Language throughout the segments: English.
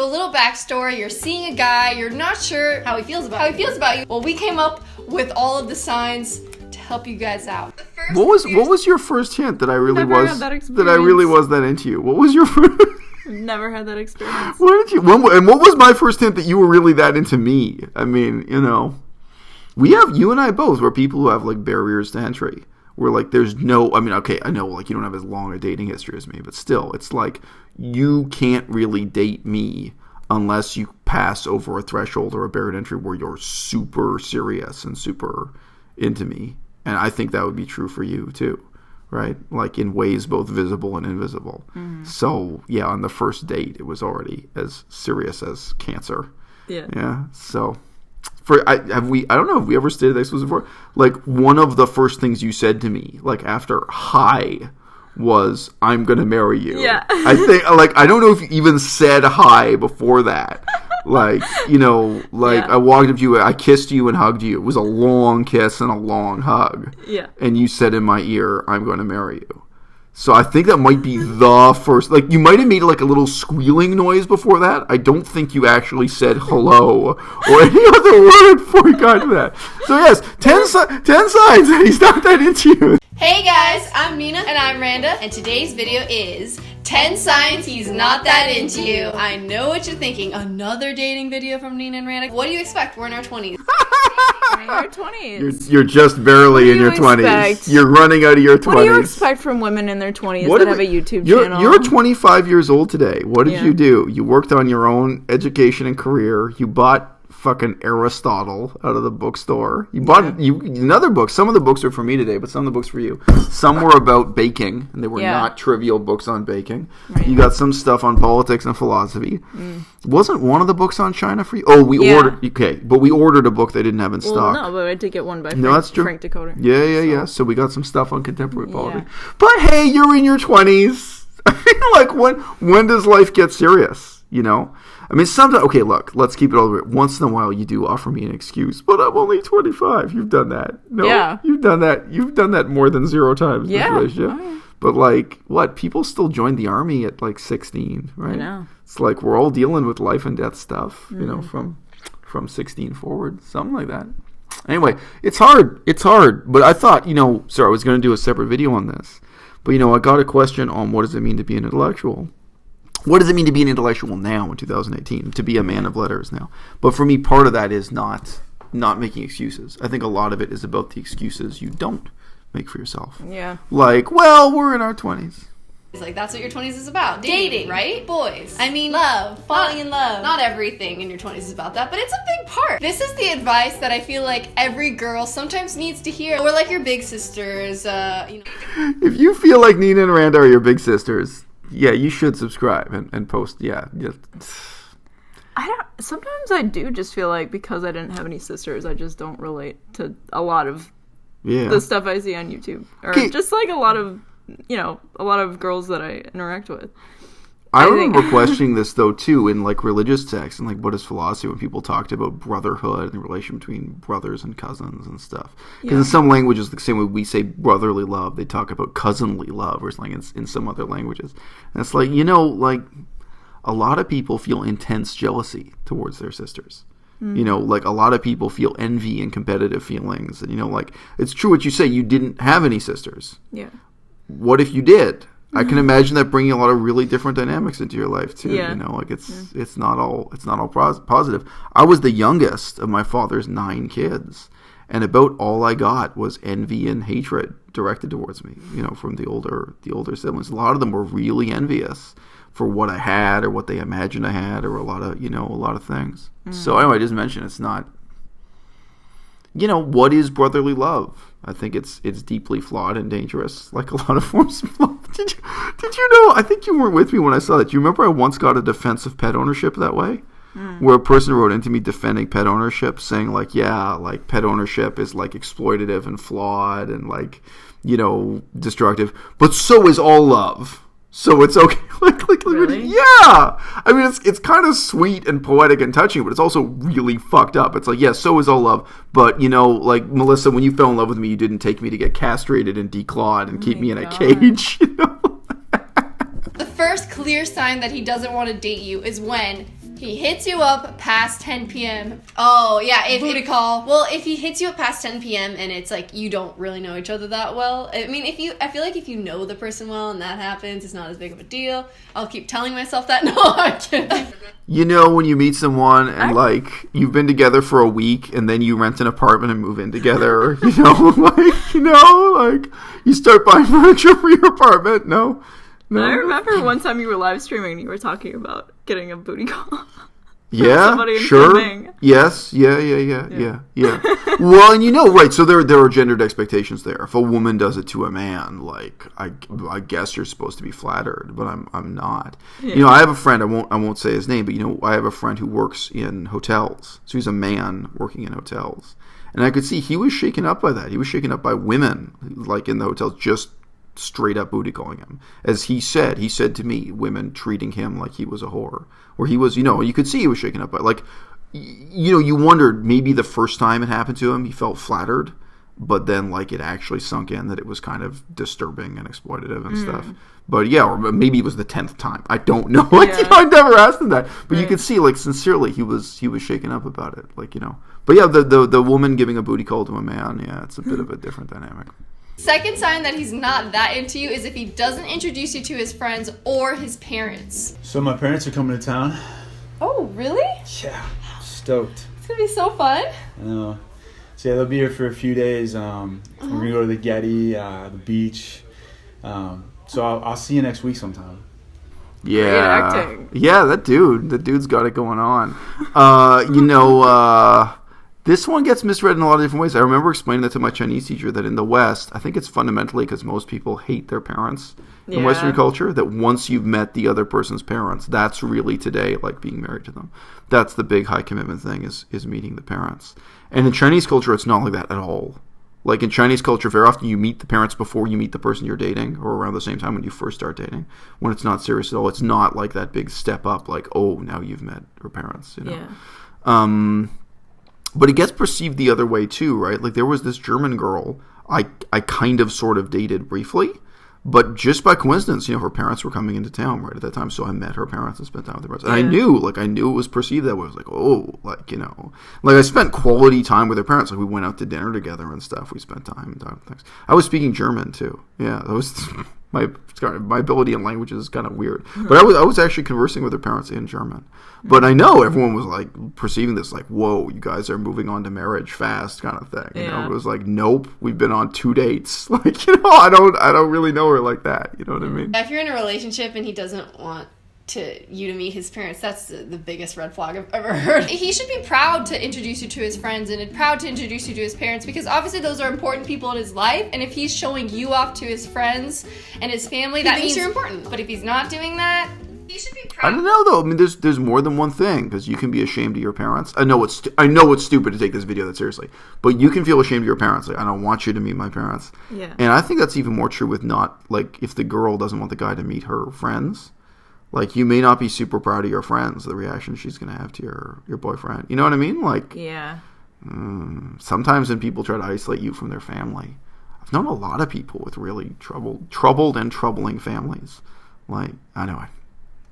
So a little backstory, you're seeing a guy, you're not sure how he feels about you. Well, we came up with all of the signs to help you guys out. What was your first hint that I really was that into you? What was your first? I've never had that experience. What was my first hint that you were really that into me? I mean, you and I both were people who have like barriers to entry. Where like there's no, I mean, okay, I know like you don't have as long a dating history as me, but still, it's like you can't really date me unless you pass over a threshold or a barrier to entry where you're super serious and super into me. And I think that would be true for you too, right? Like in ways both visible and invisible. Mm-hmm. So yeah, on the first date, it was already as serious as cancer. Yeah. Yeah. So I don't know if we ever stated this before. Like one of the first things you said to me, like after hi, was I'm gonna marry you. Yeah. I think like I don't know if you even said hi before that. Like, yeah. I walked up to you, I kissed you and hugged you. It was a long kiss and a long hug. Yeah. And you said in my ear, I'm going to marry you. So I think that might be the first, like, you might have made like a little squealing noise before that. I don't think you actually said hello or any other word before you got to that. So yes, 10 signs that he's not that into you. Hey guys, I'm Nina. And I'm Randa. And today's video is 10 signs he's not that into you. I know what you're thinking. Another dating video from Nina and Randa. What do you expect? We're in our 20s. We're in our 20s. You're just barely in your 20s. You're running out of your 20s. What do you expect from women in their 20s that have a YouTube channel? You're 25 years old today. What did you do? You worked on your own education and career. You bought fucking Aristotle out of the bookstore. You bought another book. Some of the books are for me today, but some of the books for you. Some were about baking, and they were not trivial books on baking. Right. You got some stuff on politics and philosophy. Wasn't one of the books on China for you? Oh, we ordered. Okay, but we ordered a book they didn't have in stock. No, but I did get one by Frank Dakota. Yeah. So we got some stuff on contemporary politics. But hey, you're in your 20s. I feel like when does life get serious? I mean, sometimes, okay, look, let's keep it all the way. Once in a while, you do offer me an excuse, but I'm only 25. You've done that. No, you've done that. You've done that more than 0 times in this relationship. Oh, yeah. But, like, what? People still joined the army at, like, 16, right? I know. It's like we're all dealing with life and death stuff, from 16 forward, something like that. Anyway, it's hard. But I thought, I was going to do a separate video on this. But, I got a question on what does it mean to be an intellectual. What does it mean to be an intellectual now in 2018, to be a man of letters now? But for me, part of that is not making excuses. I think a lot of it is about the excuses you don't make for yourself. Yeah. Like, well, we're in our 20s. It's like, that's what your 20s is about. Dating, right? Boys. I mean, love. Falling in love. Not everything in your 20s is about that, but it's a big part. This is the advice that I feel like every girl sometimes needs to hear. Or like your big sisters, If you feel like Nina and Randa are your big sisters, yeah, you should subscribe and post. Yeah. Sometimes I do just feel like because I didn't have any sisters, I just don't relate to a lot of the stuff I see on YouTube, or just like a lot of girls that I interact with. I remember questioning this though too in like religious texts and like Buddhist philosophy when people talked about brotherhood and the relation between brothers and cousins and stuff. Because in some languages, the same way we say brotherly love, they talk about cousinly love or something in some other languages. And it's like, like a lot of people feel intense jealousy towards their sisters. Like a lot of people feel envy and competitive feelings. And, like it's true what you say, you didn't have any sisters. Yeah. What if you did? I can imagine that bringing a lot of really different dynamics into your life too. Yeah. It's not all positive. I was the youngest of my father's 9 kids, and about all I got was envy and hatred directed towards me. From the older siblings. A lot of them were really envious for what I had or what they imagined I had, or a lot of things. So anyway, I just mentioned it's not. What is brotherly love? I think it's deeply flawed and dangerous, like a lot of forms of love. Did you know? I think you weren't with me when I saw that. Do you remember I once got a defense of pet ownership that way? Where a person wrote into me defending pet ownership, saying like, pet ownership is like exploitative and flawed and like, destructive. But so is all love. So it's okay. Really? Yeah. I mean, it's kind of sweet and poetic and touching, but it's also really fucked up. It's like, so is all love. But, like, Melissa, when you fell in love with me, you didn't take me to get castrated and declawed and keep me in a cage, The first clear sign that he doesn't want to date you is when he hits you up past 10 p.m. Oh, yeah, booty call. Well, if he hits you up past 10 p.m. and it's like you don't really know each other that well, I mean, I feel like if you know the person well and that happens, it's not as big of a deal. I'll keep telling myself that. No, I'm kidding. You know when you meet someone and, like, you've been together for a week and then you rent an apartment and move in together, like, you start buying furniture for your apartment, no? I remember one time you were live streaming and you were talking about getting a booty call. Yeah, sure. Yes, yeah. Well, and right, so there are gendered expectations there. If a woman does it to a man, like, I guess you're supposed to be flattered, but I'm not. Yeah. I have a friend, I won't say his name, but I have a friend who works in hotels. So he's a man working in hotels. And I could see he was shaken up by that. He was shaken up by women, like, in the hotels, just straight up booty calling him. As he said to me, women treating him like he was a whore. Where he was, you could see he was shaken up by, like, you wondered maybe the first time it happened to him, he felt flattered, but then, like, it actually sunk in that it was kind of disturbing and exploitative and stuff. But yeah, or maybe it was the 10th time. I don't know. Like, I never asked him that. But you could see, like, sincerely, he was shaken up about it. Like, But yeah, the woman giving a booty call to a man, yeah, it's a bit of a different dynamic. Second sign that he's not that into you is if he doesn't introduce you to his friends or his parents. So my parents are coming to town. Oh, really? Yeah, stoked. It's going to be so fun. I know. So yeah, they'll be here for a few days. We're going to go to the Getty, the beach. So I'll see you next week sometime. Yeah. Great acting. Yeah, the dude's got it going on. This one gets misread in a lot of different ways. I remember explaining that to my Chinese teacher that in the West, I think it's fundamentally because most people hate their parents in Western culture, that once you've met the other person's parents, that's really today like being married to them. That's the big high commitment thing is meeting the parents. And in Chinese culture, it's not like that at all. Like in Chinese culture, very often you meet the parents before you meet the person you're dating or around the same time when you first start dating. When it's not serious at all, it's not like that big step up like, oh, now you've met her parents, Yeah. But it gets perceived the other way too, right? Like there was this German girl I kind of sort of dated briefly, but just by coincidence, her parents were coming into town right at that time, so I met her parents and spent time with their parents. And I knew it was perceived that way. I was like, oh, like, like I spent quality time with their parents. Like we went out to dinner together and stuff. We spent time and things. I was speaking German too. Yeah, that was my ability in languages is kind of weird. But I was actually conversing with their parents in German. But I know everyone was like perceiving this like, whoa, you guys are moving on to marriage fast kind of thing. It was like, nope, we've been on 2 dates. Like, I don't really know her like that. You know what I mean? If you're in a relationship and he doesn't want you to meet his parents, that's the biggest red flag I've ever heard. He should be proud to introduce you to his friends and proud to introduce you to his parents, because obviously those are important people in his life, and if he's showing you off to his friends and his family, that means you're important. But if he's not doing that, he should be proud. I don't know though. I mean, there's more than one thing, because you can be ashamed of your parents. I know it's stupid to take this video that seriously, but you can feel ashamed of your parents. Like, I don't want you to meet my parents. Yeah. And I think that's even more true with not, like, if the girl doesn't want the guy to meet her friends. Like, you may not be super proud of your friends, the reaction she's going to have to your boyfriend. You know what I mean? Like, yeah. Sometimes when people try to isolate you from their family, I've known a lot of people with really troubled and troubling families. Like, I know.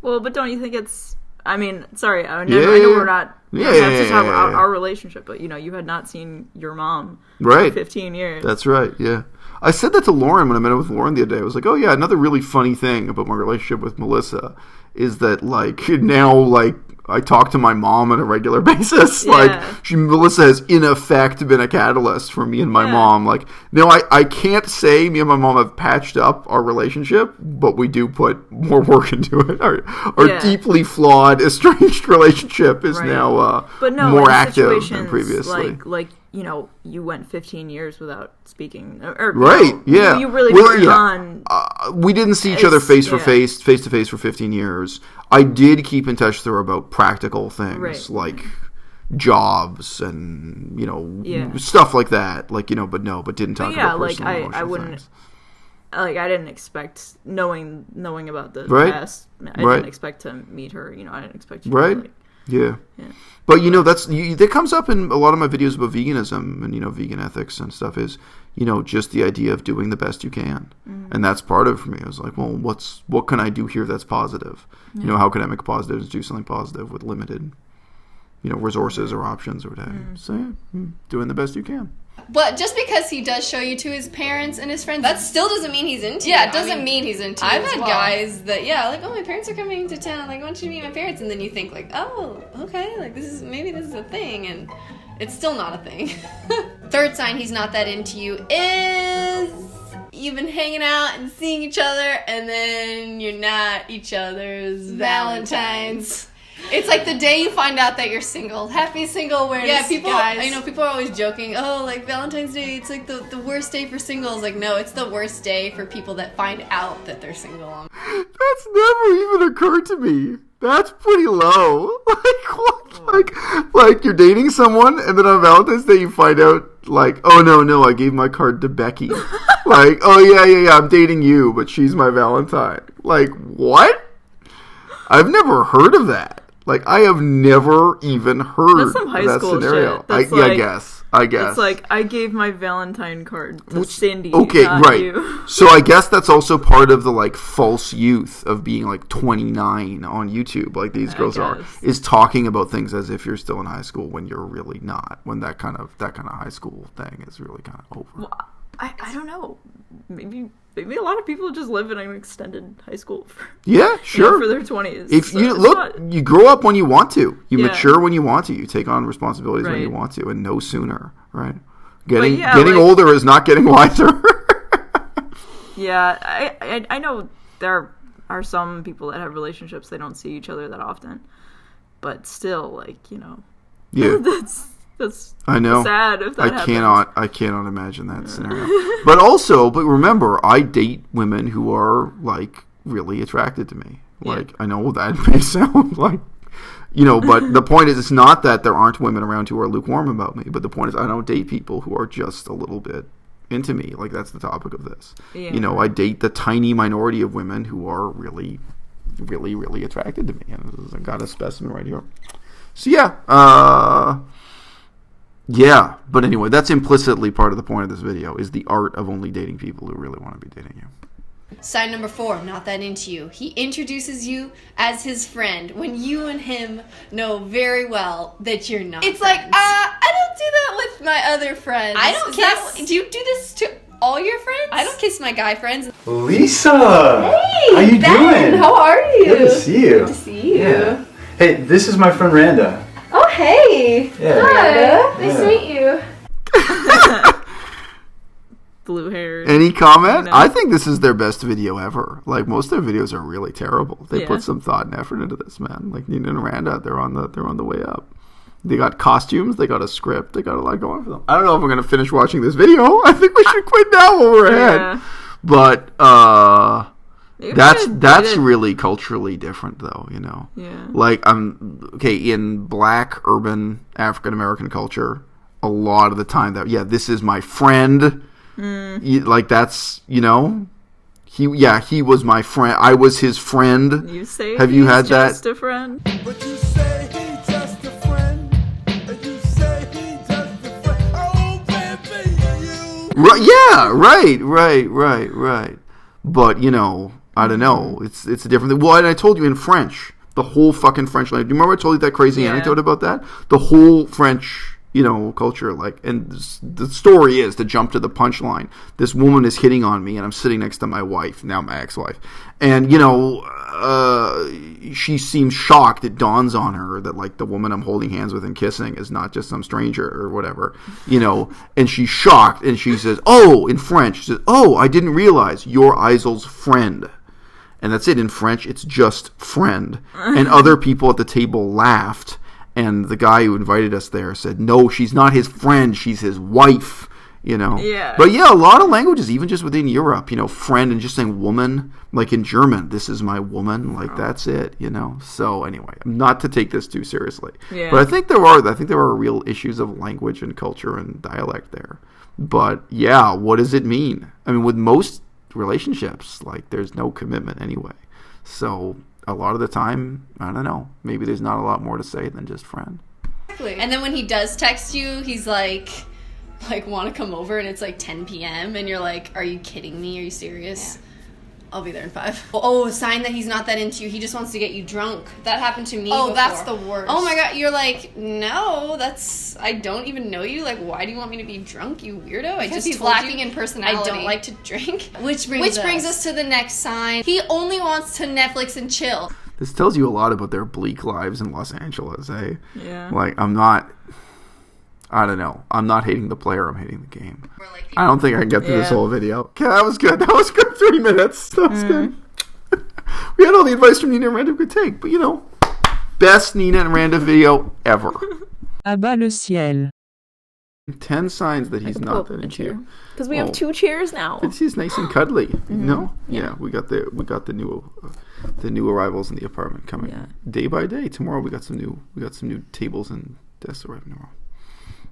Well, but don't you think it's... I mean, sorry, I know we're not... We have to talk about our relationship, but, you had not seen your mom for 15 years. That's right, yeah. I said that to Lauren when I met up with Lauren the other day. I was like, oh yeah, another really funny thing about my relationship with Melissa is that, like, now, like, I talk to my mom on a regular basis. Yeah. Like, Melissa has, in effect, been a catalyst for me and my mom. Like, now, I can't say me and my mom have patched up our relationship, but we do put more work into it. Our deeply flawed, estranged relationship is now more active than previously. Like, you went 15 years without speaking. Or, You really weren't on... we didn't see each other face to face for 15 years. I did keep in touch with her about practical things, like jobs and, stuff like that. Like, but didn't talk about personal I wouldn't... Things. Like, I didn't expect, knowing about the past, I didn't expect to meet her, I didn't expect you to, Yeah. But, that comes up in a lot of my videos about veganism and, vegan ethics and stuff is, just the idea of doing the best you can. And that's part of it for me. I was like, well, what can I do here that's positive? How can I make a positive and do something positive with limited, resources or options or whatever. So, doing the best you can. But just because he does show you to his parents and his friends, that still doesn't mean he's into you. Yeah, it doesn't mean he's into you. I've had guys that, like, oh, my parents are coming to town. Like, I want you to meet my parents. And then you think, like, oh, okay, like, maybe this is a thing. And it's still not a thing. Third sign he's not that into you is you've been hanging out and seeing each other, and then you're not each other's Valentines. It's like the day you find out that you're single. Happy single awareness, guys. I know people are always joking, oh, like Valentine's Day, it's like the worst day for singles. Like, no, it's the worst day for people that find out that they're single. That's never even occurred to me. That's pretty low. Like, what? Like you're dating someone, and then on Valentine's Day you find out, like, oh, no, I gave my card to Becky. Like, oh, yeah, I'm dating you, but she's my Valentine. Like, what? I've never heard of that. Like, I have never even heard That's some high that school scenario. Shit. That's I guess. It's like, I gave my Valentine card to Cindy, okay, not right. you. So I guess that's also part of the, like, false youth of being, like, 29 on YouTube, like these girls are, is talking about things as if you're still in high school when you're really not, when that kind of high school thing is really kind of over. Well, I don't know. Maybe a lot of people just live in an extended high school for, sure. For their 20s. If you grow up when you want to. You mature when you want to. You take on responsibilities when you want to, and no sooner, right? Getting older is not getting wiser. Yeah, I know there are some people that have relationships they don't see each other that often, but still, like, yeah, that's I know. Sad if that happens. I cannot imagine that scenario. But remember, I date women who are, like, really attracted to me. Like, I know that may sound like, but the point is, it's not that there aren't women around who are lukewarm about me, but the point is I don't date people who are just a little bit into me. Like, that's the topic of this. Yeah. I date the tiny minority of women who are really, really, really attracted to me. And I've got a specimen right here. So, yeah, but anyway, that's implicitly part of the point of this video, is the art of only dating people who really want to be dating you. Sign number 4, not that into you. He introduces you as his friend when you and him know very well that you're not It's friends. Like, I don't do that with my other friends. I don't kiss. Do you do this to all your friends? I don't kiss my guy friends. Lisa! Hey, how you Ben, doing? How are you? Good to see you. Good to see you. Yeah. Hey, this is my friend Randa. Oh, hey. Yeah. Hi. Nice to meet you. Blue hair. Any comment? I think this is their best video ever. Like, most of their videos are really terrible. They put some thought and effort into this, man. Like, Nina and Randa, they're on the way up. They got costumes, they got a script, they got a lot going for them. I don't know if I'm gonna finish watching this video. I think we should quit now while we're ahead. But that's really culturally different, though, Yeah. Like, in black urban African American culture, a lot of the time this is my friend. Like, that's, he was my friend. I was his friend. You say have you had just that? A friend? But you say he's just a friend. And you say he's just a friend. Oh, baby, Right. But, I don't know. It's a different thing. Well, and I told you in French, the whole fucking French language. Do you remember I told you that crazy anecdote about that? The whole French, culture, like, and the story is, to jump to the punchline, this woman is hitting on me, and I'm sitting next to my wife, now my ex-wife, and, she seems shocked. It dawns on her that, like, the woman I'm holding hands with and kissing is not just some stranger or whatever, and she's shocked, and she says, in French, she says, I didn't realize you're Isel's friend. And that's it. In French, it's just friend. And other people at the table laughed. And the guy who invited us there said, no, she's not his friend. She's his wife, Yeah. But, a lot of languages, even just within Europe, friend and just saying woman. Like in German, this is my woman. Like, that's it, So, anyway, not to take this too seriously. Yeah. But I think there are real issues of language and culture and dialect there. But, what does it mean? I mean, with most relationships, like, there's no commitment anyway. So a lot of the time, I don't know. Maybe there's not a lot more to say than just friend. Exactly. And then when he does text you, he's like, want to come over, and it's like 10 p.m. and you're like, are you kidding me? Are you serious? Yeah. I'll be there in 5. Oh, a sign that he's not that into you. He just wants to get you drunk. That happened to me before. That's the worst. Oh my God. You're like, no, I don't even know you. Like, why do you want me to be drunk, you weirdo? Because he's lacking in personality. I don't like to drink. Which brings us to the next sign. He only wants to Netflix and chill. This tells you a lot about their bleak lives in Los Angeles, eh? Yeah. Like, I don't know. I'm not hating the player. I'm hating the game. I don't think I can get through this whole video. Okay, that was good. 3 minutes. That was good. We had all the advice from Nina and Randa we could take. But, best Nina and Randa video ever. À-bas-le-ciel. 10 signs that he's not that into you. Because we have 2 chairs now. He's nice and cuddly. Yeah. We got the new arrivals in the apartment coming day by day. Tomorrow we got some new tables and desks arriving tomorrow.